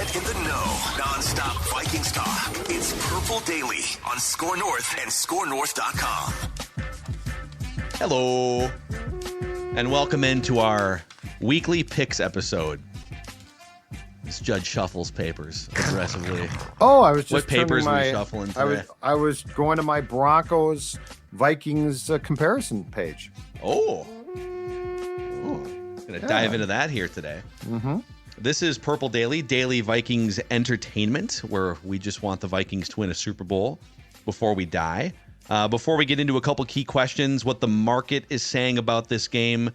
Get in the know. Non-stop Vikings talk. It's Purple Daily on Score North and ScoreNorth.com. Hello, and welcome into our weekly picks episode. It's Judge Shuffles papers aggressively. Oh, I was just what papers my, were you shuffling today? I was going to my Broncos Vikings comparison page. Gonna dive into that here today. Mm-hmm. This is Purple Daily Vikings entertainment, where we just want the Vikings to win a Super Bowl before we die. Before we get into a couple key questions, what the market is saying about this game,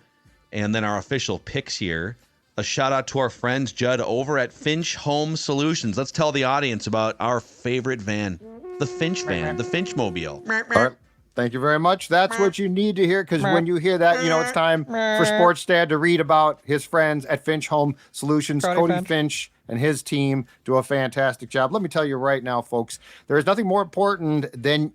and then our official picks here, a shout out to our friends, Judd, over at Finch Home Solutions. Let's tell the audience about our favorite van, the Finch van, the Finch Mobile. All right. Thank you very much. That's what you need to hear, because when you hear that, you know it's time for Sports Dad to read about his friends at Finch Home Solutions. Cody Finch and his team do a fantastic job. Let me tell you right now, folks, there is nothing more important than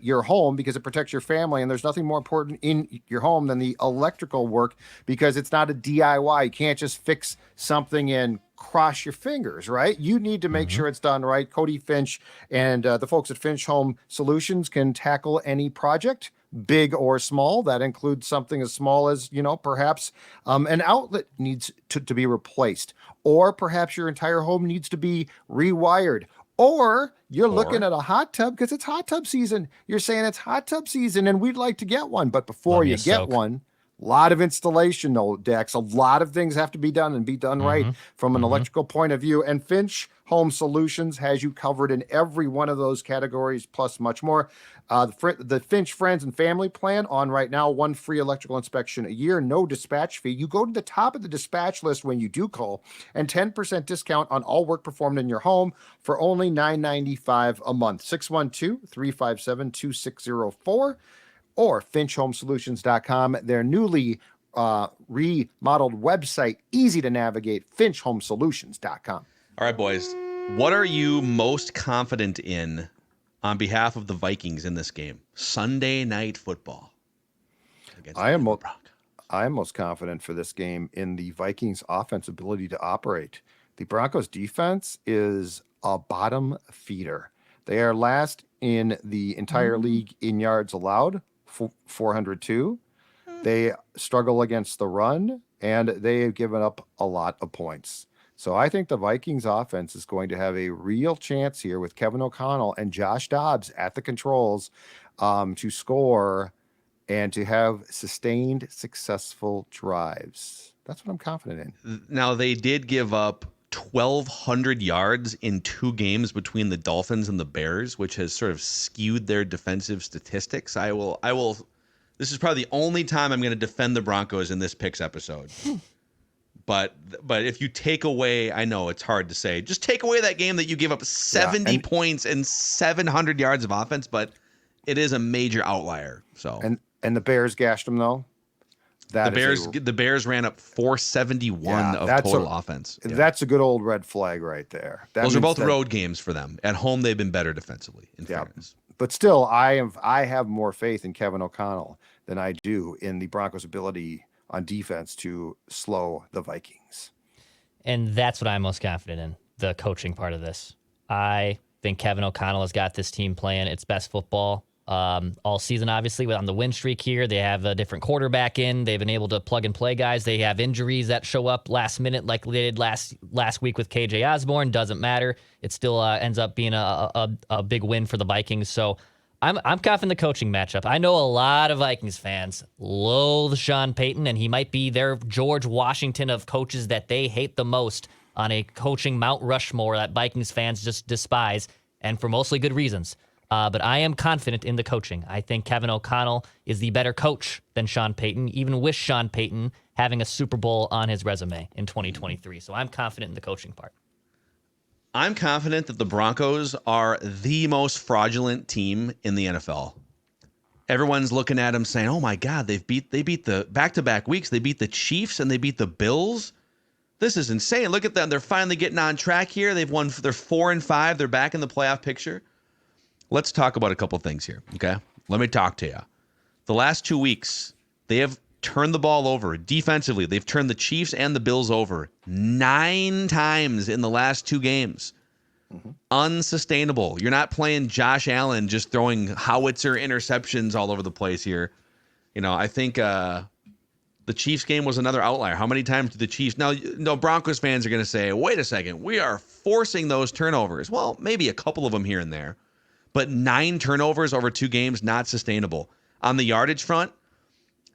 your home, because it protects your family, and there's nothing more important in your home than the electrical work, because it's not a DIY. You can't just fix something and cross your fingers, right? You need to make sure it's done right. Cody Finch and the folks at Finch Home Solutions can tackle any project, big or small. That includes something as small as, perhaps an outlet needs to be replaced, or perhaps your entire home needs to be rewired, or you're looking at a hot tub because it's hot tub season. You're saying it's hot tub season and we'd like to get one, but before you get one, a lot of installation, though, Dex. A lot of things have to be done and be done right from an electrical point of view. And Finch Home Solutions has you covered in every one of those categories, plus much more. The Finch Friends and Family Plan on right now, one free electrical inspection a year, no dispatch fee. You go to the top of the dispatch list when you do call, and 10% discount on all work performed in your home for only $9.95 a month. 612-357-2604. or finchhomesolutions.com, their newly remodeled website, easy to navigate, finchhomesolutions.com. All right, boys, what are you most confident in on behalf of the Vikings in this game? Sunday Night Football. I am most confident for this game in the Vikings' offense ability to operate. The Broncos' defense is a bottom feeder. They are last in the entire league in yards allowed, 402. They struggle against the run, and they have given up a lot of points. So I think the Vikings offense is going to have a real chance here with Kevin O'Connell and Josh Dobbs at the controls to score and to have sustained, successful drives. That's what I'm confident in. Now, they did give up 1,200 yards in 2 games between the Dolphins and the Bears, which has sort of skewed their defensive statistics. I will. This is probably the only time I'm going to defend the Broncos in this picks episode. But if you take away, I know it's hard to say, just take away that game that you gave up 70 points and 700 yards of offense, but it is a major outlier. So and the Bears gashed them though. The Bears ran up 471 of total offense. Yeah. That's a good old red flag right there. Those are both road games for them. At home, they've been better defensively, in fairness. But still, I have more faith in Kevin O'Connell than I do in the Broncos' ability on defense to slow the Vikings. And that's what I'm most confident in, the coaching part of this. I think Kevin O'Connell has got this team playing its best football all season, obviously. On the win streak here, they have a different quarterback in. They've been able to plug and play guys. They have injuries that show up last minute like they did last week with KJ Osborne. Doesn't matter. It still ends up being a big win for the Vikings. So I'm confident in the coaching matchup. I know a lot of Vikings fans loathe Sean Payton, and he might be their George Washington of coaches that they hate the most on a coaching Mount Rushmore that Vikings fans just despise, and for mostly good reasons. But I am confident in the coaching. I think Kevin O'Connell is the better coach than Sean Payton, even with Sean Payton having a Super Bowl on his resume in 2023. So I'm confident in the coaching part. I'm confident that the Broncos are the most fraudulent team in the NFL. Everyone's looking at them saying, "Oh my God, they beat the back-to-back weeks. They beat the Chiefs and they beat the Bills. This is insane. Look at them. They're finally getting on track here. They're 4-5. They're back in the playoff picture." Let's talk about a couple things here, okay? Let me talk to you. The last 2 weeks, they have turned the ball over defensively. They've turned the Chiefs and the Bills over 9 times in the last 2 games. Unsustainable. You're not playing Josh Allen just throwing howitzer interceptions all over the place here. I think the Chiefs game was another outlier. How many times did the Chiefs... Now, no, Broncos fans are going to say, wait a second, we are forcing those turnovers. Well, maybe a couple of them here and there. But 9 turnovers over 2 games, not sustainable. On the yardage front,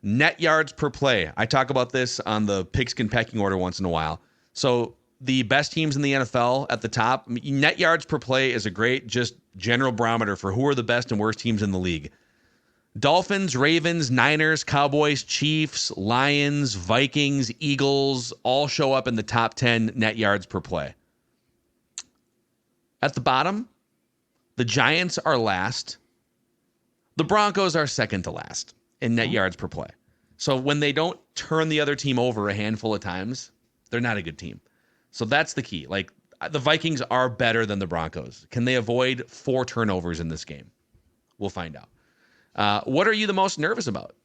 net yards per play. I talk about this on the pigskin pecking order once in a while. So the best teams in the NFL at the top, net yards per play is a great just general barometer for who are the best and worst teams in the league. Dolphins, Ravens, Niners, Cowboys, Chiefs, Lions, Vikings, Eagles all show up in the top 10 net yards per play. At the bottom, the Giants are last. The Broncos are second to last in net yards per play. So when they don't turn the other team over a handful of times, they're not a good team. So that's the key. Like, the Vikings are better than the Broncos. Can they avoid 4 turnovers in this game? We'll find out. What are you the most nervous about?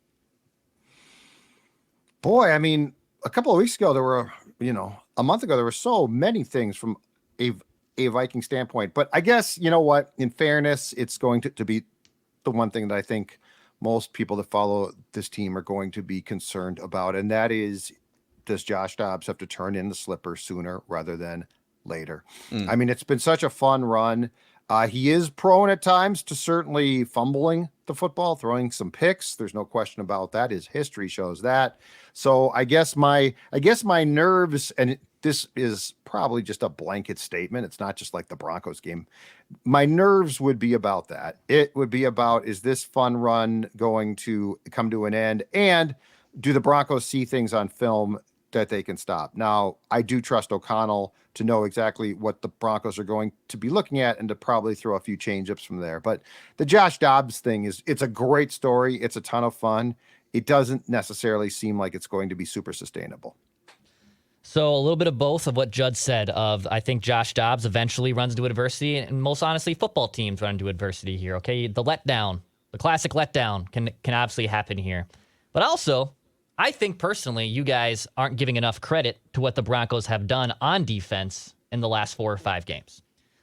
Boy, I mean, a couple of weeks ago, there were, a month ago, there were so many things from a Viking standpoint. But I guess, you know what? In fairness, it's going to be the one thing that I think most people that follow this team are going to be concerned about. And that is, does Josh Dobbs have to turn in the slipper sooner rather than later? I mean, it's been such a fun run. He is prone at times to certainly fumbling the football, throwing some picks. There's no question about that. His history shows that. So I guess my nerves, and this is probably just a blanket statement. It's not just like the Broncos game. My nerves would be about that. It would be about, is this fun run going to come to an end? And do the Broncos see things on film that they can stop? Now, I do trust O'Connell to know exactly what the Broncos are going to be looking at and to probably throw a few change-ups from there. But the Josh Dobbs thing it's a great story. It's a ton of fun. It doesn't necessarily seem like it's going to be super sustainable. So a little bit of both of what Judd said I think Josh Dobbs eventually runs into adversity, and most honestly, football teams run into adversity here, okay? The classic letdown can obviously happen here. But also, I think personally, you guys aren't giving enough credit to what the Broncos have done on defense in the last 4 or 5 games.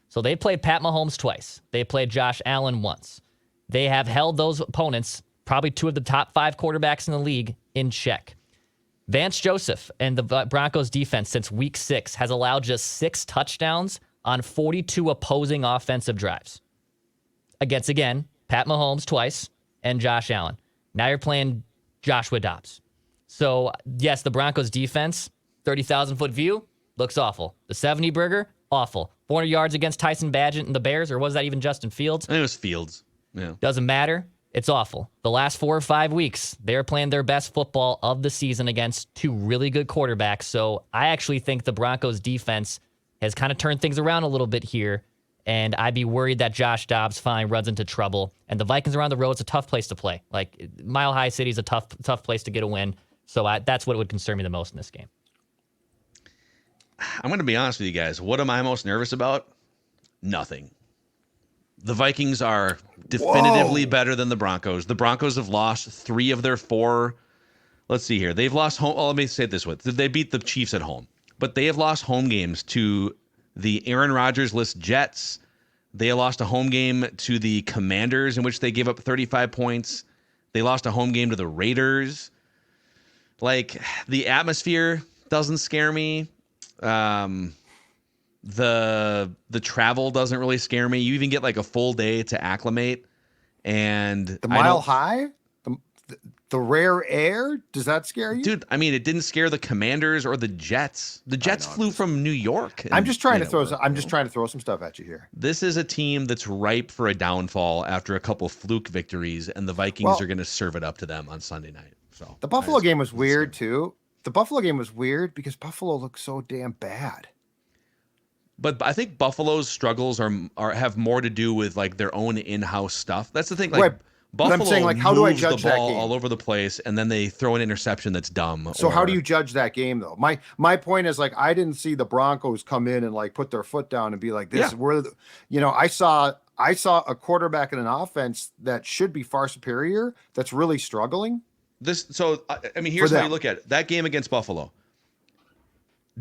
So they played Pat Mahomes twice. They played Josh Allen once. They have held those opponents, probably 2 of the top 5 quarterbacks in the league, in check. Vance Joseph and the Broncos defense since week 6 has allowed just 6 touchdowns on 42 opposing offensive drives. Against, again, Pat Mahomes twice and Josh Allen. Now you're playing Joshua Dobbs. So, yes, the Broncos defense, 30,000-foot view, looks awful. The 70 burger, awful. 400 yards against Tyson Bagent and the Bears, or was that even Justin Fields? I think it was Fields. Yeah. Doesn't matter. It's awful. The last 4 or 5 weeks, they're playing their best football of the season against 2 really good quarterbacks. So I actually think the Broncos defense has kind of turned things around a little bit here. And I'd be worried that Josh Dobbs finally runs into trouble. And the Vikings are on the road. It's a tough place to play. Like, Mile High City is a tough place to get a win. So that's what would concern me the most in this game. I'm going to be honest with you guys. What am I most nervous about? Nothing. The Vikings are definitively better than the Broncos. The Broncos have lost 3 of their 4. Let's see here. They've lost home. Well, let me say it this way. They beat the Chiefs at home, but they have lost home games to the Aaron Rodgers-less Jets. They lost a home game to the Commanders, in which they gave up 35 points. They lost a home game to the Raiders. Like, the atmosphere doesn't scare me. The travel doesn't really scare me. You even get like a full day to acclimate. And the Mile High, the rare air, does that scare you? Dude, I mean, it didn't scare the Commanders or the Jets. The Jets flew from New York. I'm just trying to throw some stuff at you here. This is a team that's ripe for a downfall after a couple fluke victories, and the Vikings are going to serve it up to them on Sunday night. So the Buffalo game was weird too. The Buffalo game was weird because Buffalo looked so damn bad. But I think Buffalo's struggles have more to do with like their own in-house stuff. That's the thing. Like, Buffalo, I'm saying, like, how do I judge the ball that game? All over the place, and then they throw an interception that's dumb. So how do you judge that game though? My point is, like, I didn't see the Broncos come in and like put their foot down and be like, "This, I saw a quarterback in an offense that should be far superior that's really struggling." Here's how you look at it. That game against Buffalo,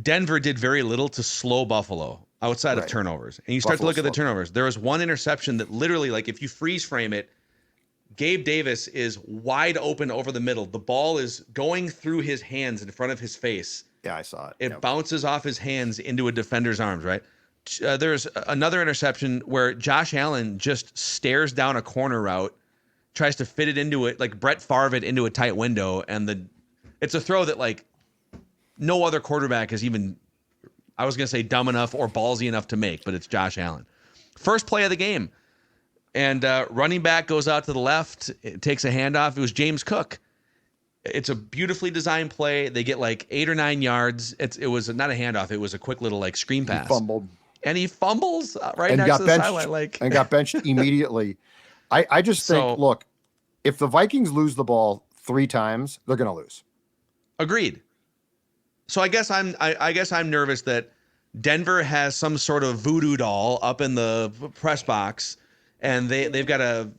Denver did very little to slow Buffalo outside of turnovers. And you start to look at the turnovers. There was one interception that literally, like, if you freeze frame it, Gabe Davis is wide open over the middle. The ball is going through his hands in front of his face. Yeah, I saw it. It bounces off his hands into a defender's arms, right? There's another interception where Josh Allen just stares down a corner route, tries to fit it into it, like Brett Favre it into a tight window, and it's a throw that, like, no other quarterback is even, I was going to say dumb enough or ballsy enough to make, but it's Josh Allen. First play of the game. And running back goes out to the left, it takes a handoff. It was James Cook. It's a beautifully designed play. They get like 8 or 9 yards. It was not a handoff. It was a quick little like screen pass. He fumbled. And he fumbles right next to the sideline. And got benched immediately. I just think, look, if the Vikings lose the ball 3 times, they're going to lose. Agreed. So I guess I'm nervous that Denver has some sort of voodoo doll up in the press box, and they've got a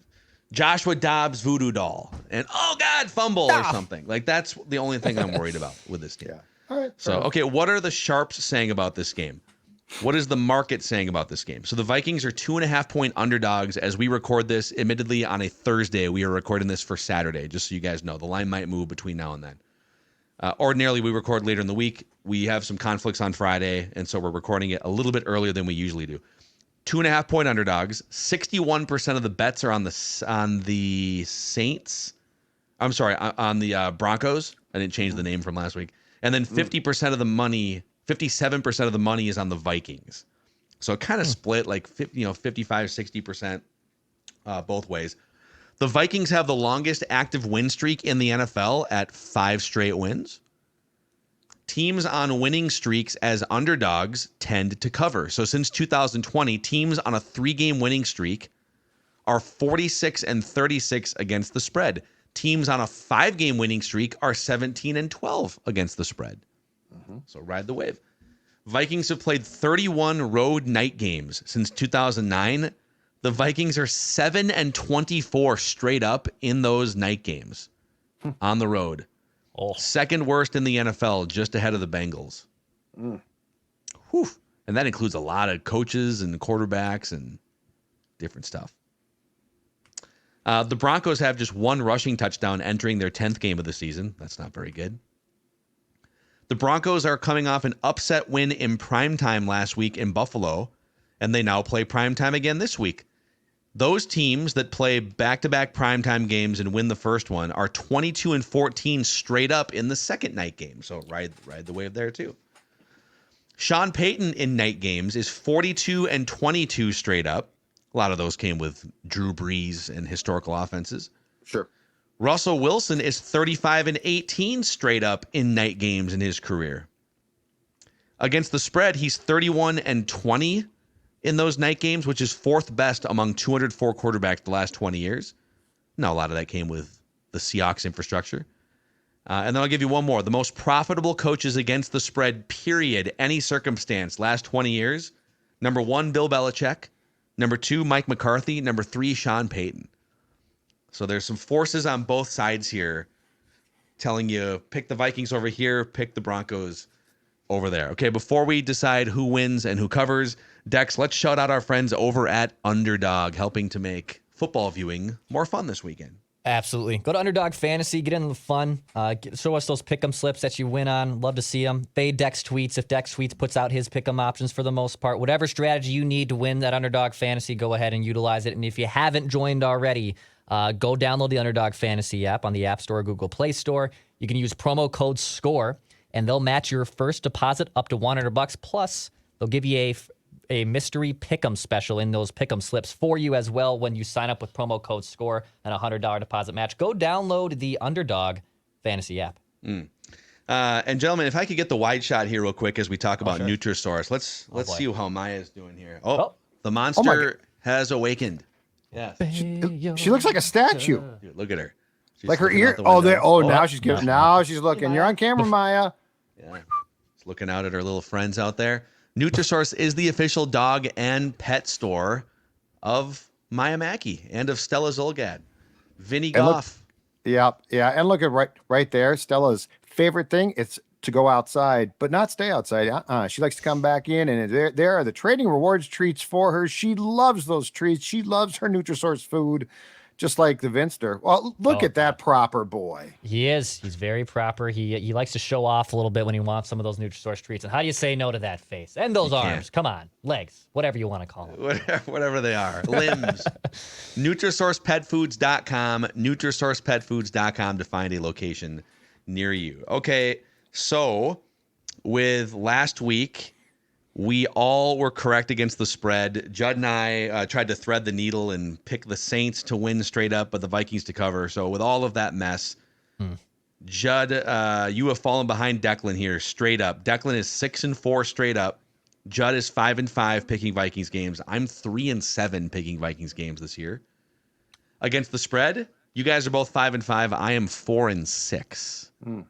Joshua Dobbs voodoo doll, and oh God, fumble or something. Like, that's the only thing I'm worried about with this team. Yeah. All right. So okay, what are the sharps saying about this game? What is the market saying about this game? So the Vikings are 2.5-point underdogs as we record this. Admittedly, on a Thursday, we are recording this for Saturday. Just so you guys know, the line might move between now and then. Ordinarily, we record later in the week. We have some conflicts on Friday, and so we're recording it a little bit earlier than we usually do. 2.5-point underdogs. 61% of the bets are on the Saints. I'm sorry, on the Broncos. I didn't change the name from last week. And then 50% of the money, 57% of the money is on the Vikings. So it kind of split like 55, 60% both ways. The Vikings have the longest active win streak in the NFL at 5 straight wins. Teams on winning streaks as underdogs tend to cover. So since 2020, teams on a 3-game winning streak are 46-36 against the spread. Teams on a 5-game winning streak are 17-12 against the spread. So ride the wave. Vikings have played 31 road night games since 2009. The Vikings are 7-24 straight up in those night games on the road. Second worst in the NFL, just ahead of the Bengals. Whew. And that includes a lot of coaches and quarterbacks and different stuff. The Broncos have just 1 rushing touchdown entering their 10th game of the season. That's not very good. The Broncos are coming off an upset win in primetime last week in Buffalo, and they now play primetime again this week. Those teams that play back-to-back primetime games and win the first one are 22-14 straight up in the second night game. So ride the wave there too. Sean Payton in night games is 42-22 straight up. A lot of those came with Drew Brees and historical offenses. Sure. Russell Wilson is 35-18 straight up in night games in his career. Against the spread, he's 31-20 in those night games, which is 4th best among 204 quarterbacks the last 20 years. Now, a lot of that came with the Seahawks infrastructure. And then I'll give you one more. The most profitable coaches against the spread, period, any circumstance, last 20 years. Number 1, Bill Belichick. Number 2, Mike McCarthy. Number 3, Sean Payton. So there's some forces on both sides here telling you pick the Vikings over here, pick the Broncos over there. Okay, before we decide who wins and who covers, Dex, let's shout out our friends over at Underdog, helping to make football viewing more fun this weekend. Absolutely. Go to Underdog Fantasy, get into the fun. Show us those pick'em slips that you win on. Love to see them. Fade Dex tweets. If Dex tweets puts out his pick'em options for the most part, whatever strategy you need to win that Underdog Fantasy, go ahead and utilize it. And if you haven't joined already, go download the Underdog Fantasy app on the App Store or Google Play Store. You can use promo code SCORE, and they'll match your first deposit up to $100. Plus, they'll give you a mystery pick'em special in those pick'em slips for you as well when you sign up with promo code SCORE and a $100 deposit match. Go download the Underdog Fantasy app. And gentlemen, if I could get the wide shot here real quick as we talk about Nutrisource. Let's see how Maya's doing here. The monster has awakened. Yes. She looks like a statue. Dude, look at her. She's like her ear. Now she's good. Now she's looking. You're on camera, Maya. Yeah. She's looking out at her little friends out there. Nutrisource is the official dog and pet store of Maya Mackey and of Stella Zolgad. Vinny Goff Yeah, yeah. And look at right there, Stella's favorite thing. It's to go outside, but not stay outside. She likes to come back in, and there are the trading rewards treats for her. She loves those treats. She loves her Nutrisource food, just like the Vinster. Well, look at that proper boy. He is. He's very proper. He likes to show off a little bit when he wants some of those Nutrisource treats. And how do you say no to that face and those arms? Come on, legs, whatever you want to call them. Whatever they are, limbs. NutrisourcePetFoods.com. NutrisourcePetFoods.com to find a location near you. Okay. So, with last week, we all were correct against the spread. Judd and I tried to thread the needle and pick the Saints to win straight up, but the Vikings to cover. So, with all of that mess, Judd, you have fallen behind Declan here straight up. Declan is 6-4 straight up. Judd is 5-5 picking Vikings games. I'm 3-7 picking Vikings games this year. Against the spread, you guys are both 5-5. I am 4-6.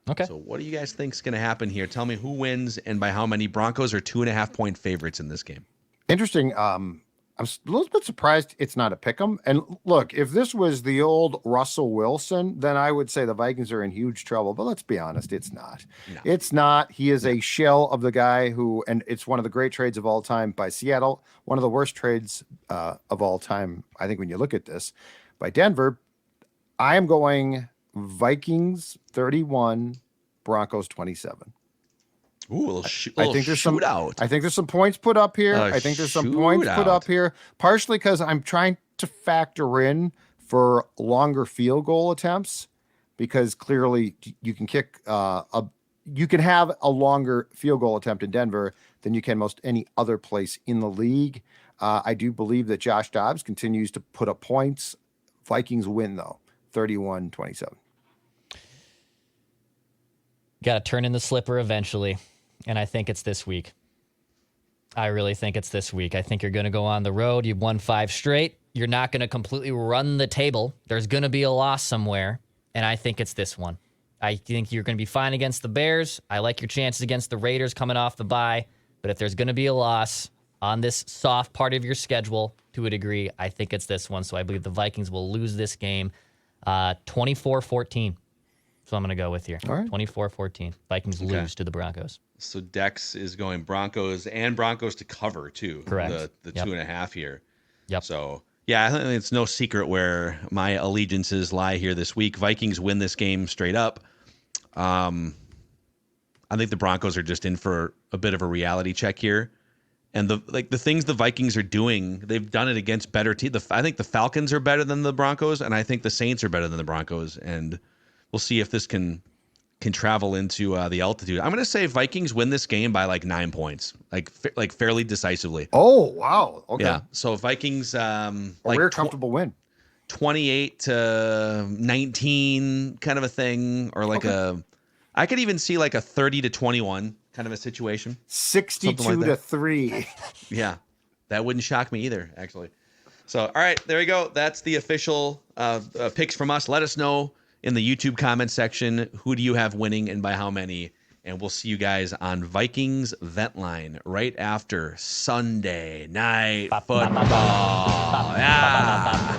Okay. So what do you guys think is going to happen here? Tell me who wins and by how many. Broncos are 2.5-point favorites in this game. Interesting. I'm a little bit surprised it's not a pick 'em. And look, if this was the old Russell Wilson, then I would say the Vikings are in huge trouble. But let's be honest, it's not. No. It's not. He is a shell of the guy who, and it's one of the great trades of all time by Seattle. One of the worst trades of all time, I think, when you look at this, by Denver. I am going Vikings 31, Broncos 27. Ooh, a little I think there's shootout. I think there's some points put up here. I think there's some points put up here, partially because I'm trying to factor in for longer field goal attempts, because clearly you can kick you can have a longer field goal attempt in Denver than you can most any other place in the league. I do believe that Josh Dobbs continues to put up points. Vikings win though, 31-27. Got to turn in the slipper eventually, and I think it's this week. I really think it's this week. I think you're going to go on the road. You've won 5 straight. You're not going to completely run the table. There's going to be a loss somewhere, and I think it's this one. I think you're going to be fine against the Bears. I like your chances against the Raiders coming off the bye, but if there's going to be a loss on this soft part of your schedule to a degree, I think it's this one. So I believe the Vikings will lose this game 24-14. So I'm going to go with here. All right. 24-14. Vikings lose to the Broncos. So Dex is going Broncos and Broncos to cover too. Correct. The 2.5 here. Yep. So yeah, I think it's no secret where my allegiances lie here this week. Vikings win this game straight up. I think the Broncos are just in for a bit of a reality check here. And the things the Vikings are doing, they've done it against better teams. I think the Falcons are better than the Broncos, and I think the Saints are better than the Broncos. And we'll see if this can travel into the altitude. I'm going to say Vikings win this game by like 9 points, like fairly decisively. Oh wow! Okay. Yeah. So Vikings, a rare comfortable win, 28-19 kind of a thing, or like I could even see like a 30-21 kind of a situation. 62-3. Yeah, that wouldn't shock me either, actually. So, all right, there we go. That's the official picks from us. Let us know in the YouTube comment section, who do you have winning and by how many? And we'll see you guys on Vikings Vent Line right after Sunday Night Football. Yeah.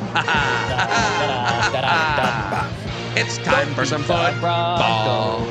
It's time for some football.